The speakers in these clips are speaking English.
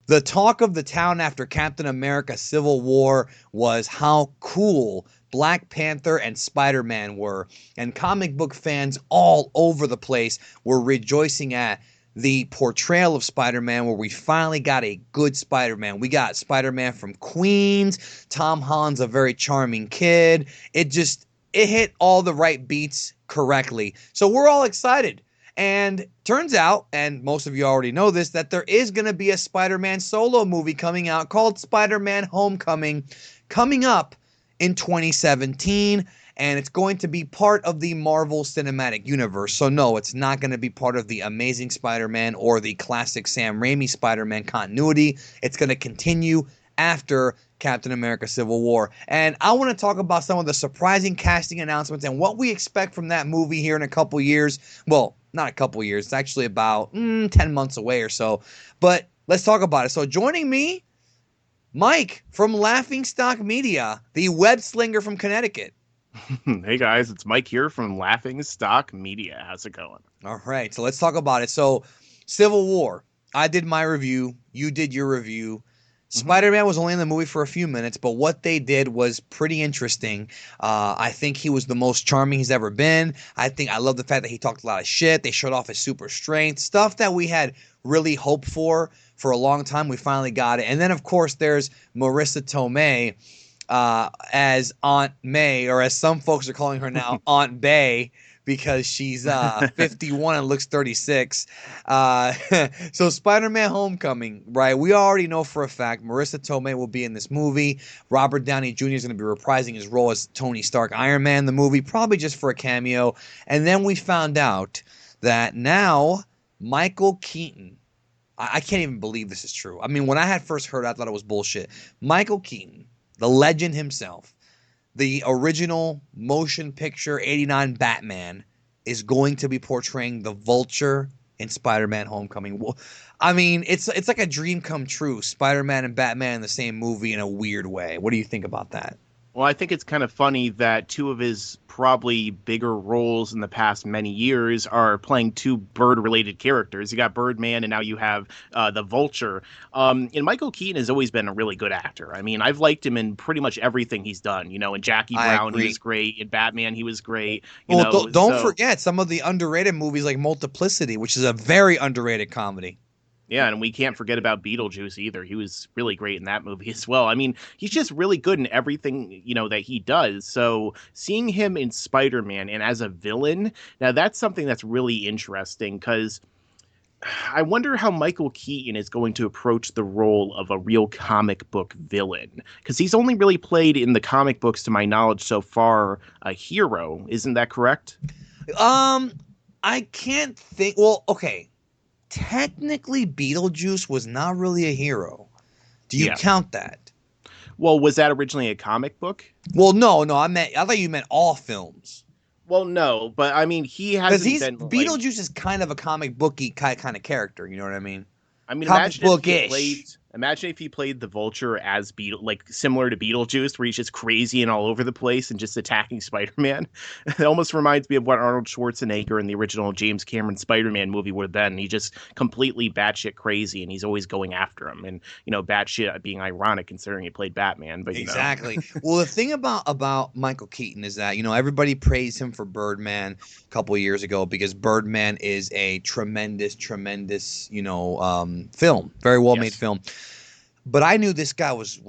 The talk of the town after Captain America Civil War was how cool Black Panther and Spider-Man were, and comic book fans all over the place were rejoicing at the portrayal of Spider-Man, where we finally got a good Spider-Man. We got Spider-Man from Queens. Tom Holland's a very charming kid. It hit all the right beats correctly. So we're all excited. And turns out, and most of you already know this, that there is going to be a Spider-Man solo movie coming out called Spider-Man Homecoming, coming up in 2017. And it's going to be part of the Marvel Cinematic Universe. So no, it's not going to be part of the Amazing Spider-Man or the classic Sam Raimi Spider-Man continuity. It's going to continue after Captain America Civil War. And I want to talk about some of the surprising casting announcements and what we expect from that movie here in a couple years. Well, not a couple years. It's actually about 10 months away or so. But let's talk about it. So joining me, Mike from LaughingStock Media, the web slinger from Connecticut. Hey guys, it's Mike here from Laughing Stock Media. How's it going? All right, so let's talk about it. So, Civil War. I did my review. You did your review. hmm Spider-Man was only in the movie for a few minutes, but what they did was pretty interesting. I think he was the most charming he's ever been. I love the fact that he talked a lot of shit. They showed off his super strength, stuff that we had really hoped for a long time. We finally got it. And then, of course, there's Marissa Tomei as Aunt May, or as some folks are calling her now, Aunt Bay, because she's 51 and looks 36. Uh, so Spider-Man Homecoming, right? We already know for a fact Marissa Tomei will be in this movie. Robert Downey Jr. is going to be reprising his role as Tony Stark Iron Man in the movie, probably just for a cameo. And then we found out that now Michael Keaton, I can't even believe this is true. I mean, when I had first heard it, I thought it was bullshit. Michael Keaton, the legend himself, the original motion picture 89 Batman, is going to be portraying the Vulture in Spider-Man Homecoming. Well, I mean, it's like a dream come true. Spider-Man and Batman in the same movie in a weird way. What do you think about that? Well, I think it's kind of funny that two of his probably bigger roles in the past many years are playing two bird-related characters. You got Birdman, and now you have the Vulture. And Michael Keaton has always been a really good actor. I mean, I've liked him in pretty much everything he's done. You know, in Jackie I Brown, he was agree. great. In Batman, he was great. You Well, know, don't so forget some of the underrated movies like Multiplicity, which is a very underrated comedy. Yeah, and we can't forget about Beetlejuice either. He was really great in that movie as well. I mean, he's just really good in everything, that he does. So seeing him in Spider-Man and as a villain, now that's something that's really interesting because I wonder how Michael Keaton is going to approach the role of a real comic book villain. Because he's only really played in the comic books, to my knowledge so far, a hero. Isn't that correct? Um, I can't think. Well, okay. Technically, Beetlejuice was not really a hero. Do you Yeah. count that? Well, was that originally a comic book? Well, no. I thought you meant all films. Well, no, but I mean, he Because hasn't he's been like Beetlejuice is kind of a comic booky kind of character. You know what I mean? I mean, Comic imagine if he bookish. played. Imagine if he played the Vulture as like similar to Beetlejuice, where he's just crazy and all over the place and just attacking Spider-Man. It almost reminds me of what Arnold Schwarzenegger in the original James Cameron Spider-Man movie would have been. He's just completely batshit crazy, and he's always going after him. And batshit being ironic considering he played Batman, but Exactly. Well, the thing about Michael Keaton is that everybody praised him for Birdman a couple of years ago because Birdman is a tremendous film, very well made yes. film. But I knew this guy was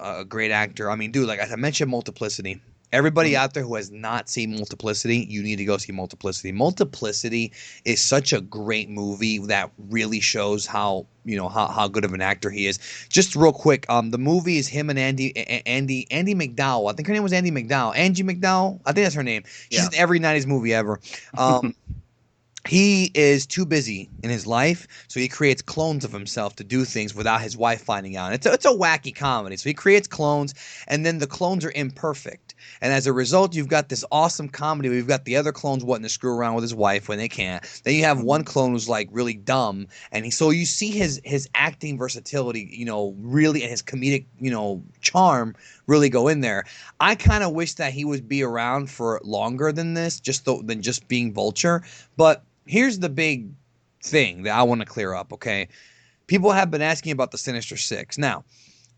a great actor. I mean, dude, like I mentioned, Multiplicity. Everybody Mhm. out there who has not seen Multiplicity, you need to go see Multiplicity. Multiplicity is such a great movie that really shows how good of an actor he is. Just real quick, the movie is him and Andy McDowell. I think her name was Andy McDowell. Angie McDowell. I think that's her name. She's Yeah. in every '90s movie ever. He is too busy in his life, so he creates clones of himself to do things without his wife finding out. It's a wacky comedy. So he creates clones, and then the clones are imperfect. And as a result, you've got this awesome comedy where you've got the other clones wanting to screw around with his wife when they can't. Then you have one Mhm. clone who's like really dumb, and so you see his acting versatility, really, and his comedic, charm really go in there. I kind of wish that he would be around for longer than this, than just being Vulture, but here's the big thing that I want to clear up, okay? people have been asking about the Sinister Six. Now,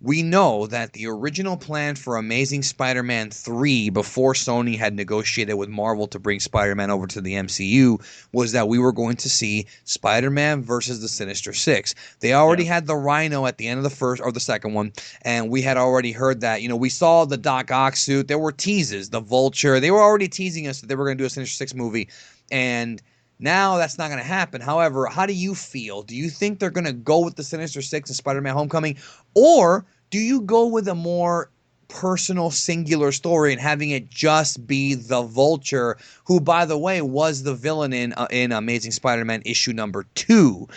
we know that the original plan for Amazing Spider-Man 3, before Sony had negotiated with Marvel to bring Spider-Man over to the MCU, was that we were going to see Spider-Man versus the Sinister Six. They already had the Rhino at the end of the first or the second one, and we had already heard that. We saw the Doc Ock suit. There were teases, the Vulture. They were already teasing us that they were going to do a Sinister Six movie, and now that's not going to happen. However, how do you feel? Do you think they're going to go with the Sinister Six and Spider-Man Homecoming? Or do you go with a more personal, singular story and having it just be the Vulture, who, by the way, was the villain in Amazing Spider-Man issue number 2?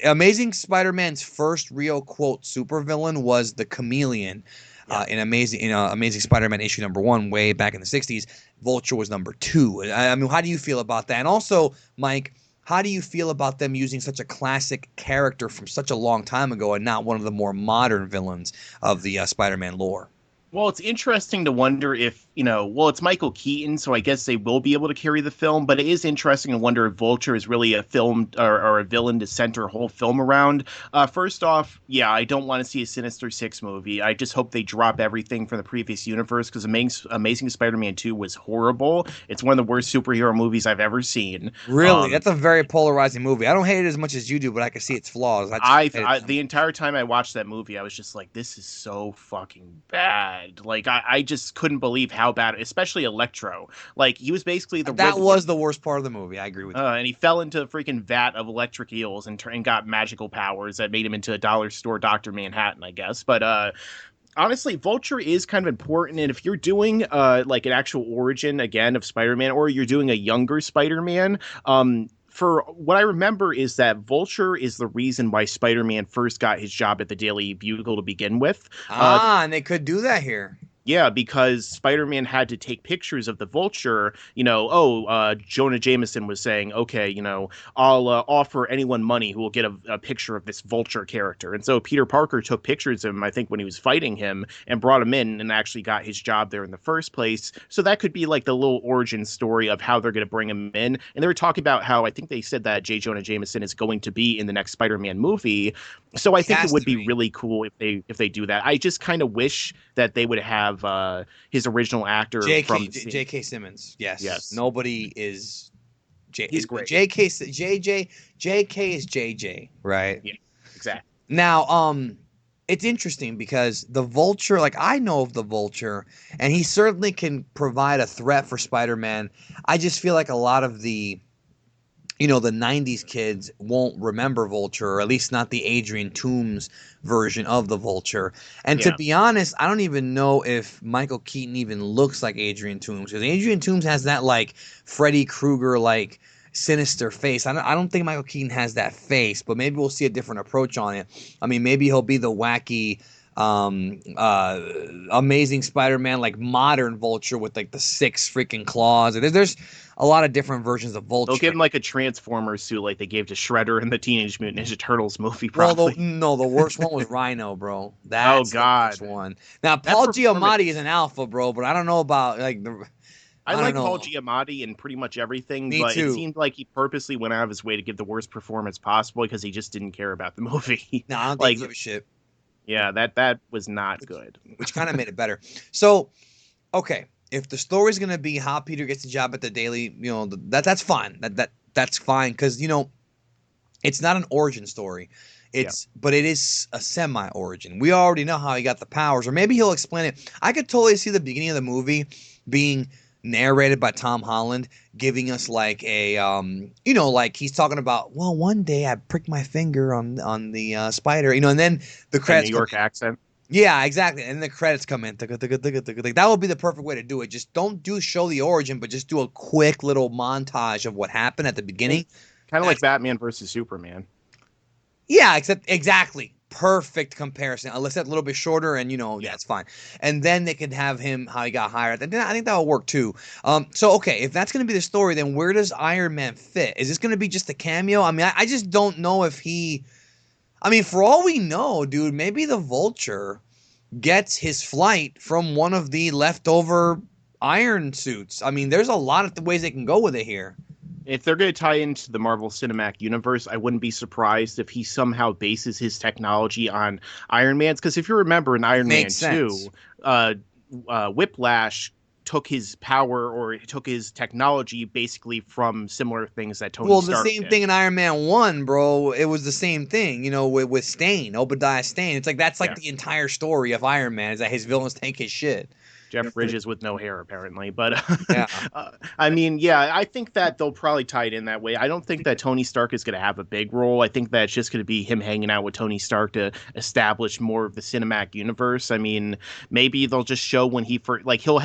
Amazing Spider-Man's first real, quote, supervillain was the Chameleon. In Amazing Spider-Man issue number 1, way back in the 60s. Vulture was number 2. I mean, how do you feel about that? And also, Mike, how do you feel about them using such a classic character from such a long time ago and not one of the more modern villains of the Spider-Man lore? Well, it's interesting to wonder if, it's Michael Keaton, so I guess they will be able to carry the film, but it is interesting to wonder if Vulture is really a film or a villain to center a whole film around. First off, I don't want to see a Sinister Six movie. I just hope they drop everything from the previous universe, because Amazing Spider-Man 2 was horrible. It's one of the worst superhero movies I've ever seen. Really? That's a very polarizing movie. I don't hate it as much as you do, but I can see its flaws. The entire time I watched that movie, I was just like, this is so fucking bad. Like, I just couldn't believe how bad, especially Electro. Like, he was basically that was the worst part of the movie. I agree with you. And he fell into a freaking vat of electric eels and got magical powers that made him into a dollar store Dr. Manhattan, I guess. But honestly, Vulture is kind of important, and if you're doing like an actual origin again of Spider-Man, or you're doing a younger Spider-Man, for what I remember is that Vulture is the reason why Spider-Man first got his job at the Daily Bugle to begin with. And they could do that here. Yeah, because Spider-Man had to take pictures of the Vulture. Jonah Jameson was saying, okay, I'll offer anyone money who will get a picture of this Vulture character. And so Peter Parker took pictures of him, I think, when he was fighting him, and brought him in and actually got his job there in the first place. So that could be like the little origin story of how they're going to bring him in. And they were talking about how, I think they said that J. Jonah Jameson is going to be in the next Spider-Man movie. So I think it would be really cool if they do that. I just kind of wish that they would have his original actor J.K. Simmons. Yes. Nobody is. He's great. J.K. is J.J. Right? Yeah. Exactly. Now, it's interesting because the Vulture, like, I know of the Vulture, and he certainly can provide a threat for Spider-Man. I just feel like a lot of the 90s kids won't remember Vulture, or at least not the Adrian Toomes version of the Vulture. And to be honest, I don't even know if Michael Keaton even looks like Adrian Toomes, because Adrian Toomes has that, like, Freddy Krueger, like, sinister face. I don't think Michael Keaton has that face, but maybe we'll see a different approach on it. I mean, maybe he'll be the wacky Amazing Spider-Man, like modern Vulture with like the 6 freaking claws. There's a lot of different versions of Vulture. They'll give him like a Transformers suit like they gave to Shredder in the Teenage Mutant Ninja Turtles movie, probably. Well, the worst one was Rhino, bro. That's the worst one. Now, Paul Giamatti is an alpha, bro, but I don't know about like the... I like Paul Giamatti in pretty much everything, but it seemed like he purposely went out of his way to give the worst performance possible because he just didn't care about the movie. No, I don't think he gave a shit. Yeah, that was not good. Which kind of made it better. So, okay, if the story's going to be how Peter gets a job at the Daily, that's fine. That's fine because, it's not an origin story. But it is a semi-origin. We already know how he got the powers, or maybe he'll explain it. I could totally see the beginning of the movie being narrated by Tom Holland, giving us like a like he's talking about, well, one day I pricked my finger on the spider, and then the credits, New York accent. Yeah, exactly, and the credits come in. That would be the perfect way to do it. Just don't show the origin, but just do a quick little montage of what happened at the beginning, kind of like Batman versus Superman. Yeah, exactly. Perfect comparison. Unless that's a little bit shorter, and it's fine. And then they could have him how he got hired. I think that will work too. So okay, if that's going to be the story, then where does Iron Man fit? Is this going to be just a cameo? I mean, I just don't know if he. I mean, for all we know, dude, maybe the Vulture gets his flight from one of the leftover Iron suits. I mean, there's a lot of ways they can go with it here. If they're going to tie into the Marvel Cinematic Universe, I wouldn't be surprised if he somehow bases his technology on Iron Man's. Because if you remember in Iron Man Makes sense. 2, Whiplash took his power or took his technology basically from similar things that Tony Well, the Stark same did. thing in Iron Man 1, bro. It was the same thing, with Stain, Obadiah Stane. It's like that's like Yeah. the entire story of Iron Man is that his villains take his shit. Jeff For the, Bridges with no hair, apparently. But yeah. I mean, yeah, I think that they'll probably tie it in that way. I don't think that Tony Stark is going to have a big role. I think that it's just going to be him hanging out with Tony Stark to establish more of the cinematic universe. I mean, maybe they'll just show when he'll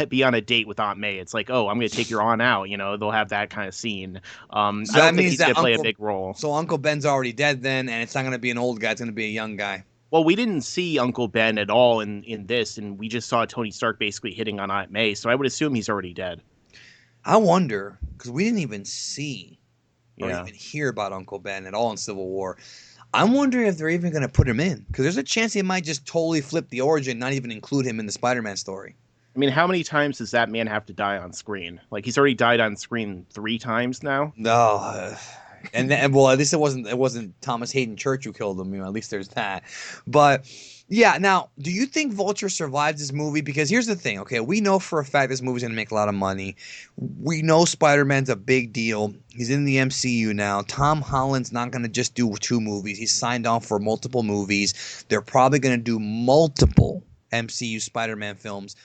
be on a date with Aunt May. It's like, oh, I'm going to take your aunt out. They'll have that kind of scene. So I that don't think means he's going that to play a big role. Uncle Ben's already dead then, and it's not going to be an old guy. It's going to be a young guy. Well, we didn't see Uncle Ben at all in this, and we just saw Tony Stark basically hitting on Aunt May, so I would assume he's already dead. I wonder, because we didn't even see or Yeah. even hear about Uncle Ben at all in Civil War. I'm wondering if they're even going to put him in, because there's a chance they might just totally flip the origin, not even include him in the Spider-Man story. I mean, how many times does that man have to die on screen? Like, he's already died on screen 3 times now. No, and then, well, at least it wasn't Thomas Hayden Church who killed him. At least there's that. But yeah, now, do you think Vulture survives this movie? Because here's the thing. Okay, we know for a fact this movie's gonna make a lot of money. We know Spider-Man's a big deal. He's in the MCU now. Tom Holland's not gonna just do 2 movies. He's signed on for multiple movies. They're probably gonna do multiple MCU Spider-Man films.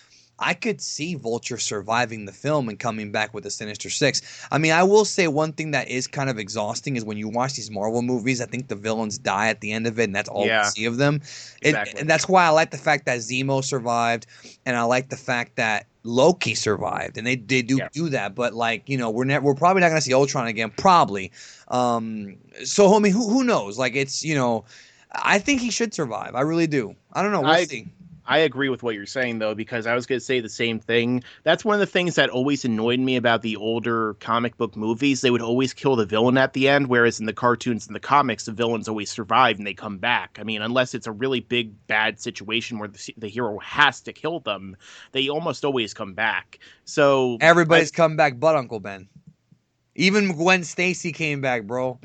I could see Vulture surviving the film and coming back with the Sinister Six. I mean, I will say one thing that is kind of exhausting is when you watch these Marvel movies, I think the villains die at the end of it, and that's all we Yeah, see of them. exactly. And that's why I like the fact that Zemo survived, and I like the fact that Loki survived, and they do Yeah. do that. But we're probably not gonna see Ultron again, probably. So I mean, who knows? Like I think he should survive. I really do. I don't know. We'll I see. I agree with what you're saying though, because I was going to say the same thing. That's one of the things that always annoyed me about the older comic book movies. They would always kill the villain at the end, whereas in the cartoons and the comics, the villains always survive and they come back. I mean, unless it's a really big bad situation where the hero has to kill them, they almost always come back. So Everybody's come back but Uncle Ben. Even Gwen Stacy came back, bro.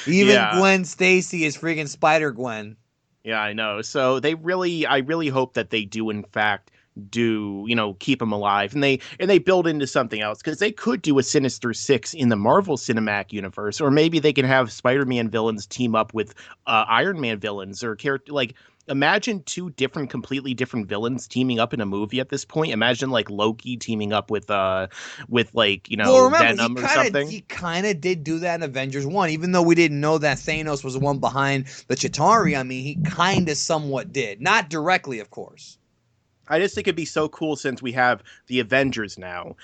Even yeah. Gwen Stacy is freaking Spider Gwen. Yeah, I know. So I really hope that they do in fact do, keep him alive and they build into something else, because they could do a Sinister Six in the Marvel Cinematic Universe, or maybe they can have Spider-Man villains team up with Iron Man villains or character like. Imagine 2 completely different villains teaming up in a movie at this point. Imagine like Loki teaming up with like Well, remember, Venom or something. he kind of did do that in Avengers 1, even though we didn't know that Thanos was the one behind the Chitauri. I mean, he kind of somewhat did. Not directly, of course. I just think it'd be so cool since we have the Avengers now.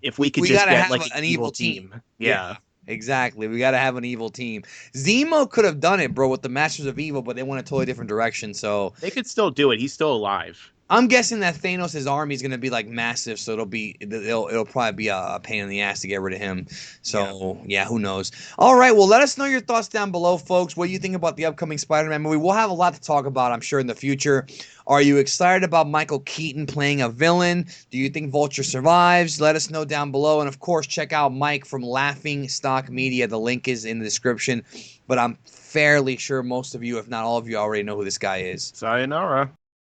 If we could We just gotta get have like an evil team. Yeah. Exactly. We got to have an evil team. Zemo could have done it, bro, with the Masters of Evil, but they went a totally different direction. So They could still do it. He's still alive. I'm guessing that Thanos' army is going to be like massive, so it'll probably be a pain in the ass to get rid of him. So yeah, who knows? All right, well, let us know your thoughts down below, folks. What do you think about the upcoming Spider-Man movie? We'll have a lot to talk about, I'm sure, in the future. Are you excited about Michael Keaton playing a villain? Do you think Vulture survives? Let us know down below, and of course, check out Mike from Laughing Stock Media. The link is in the description. But I'm fairly sure most of you, if not all of you, already know who this guy is. Sayonara.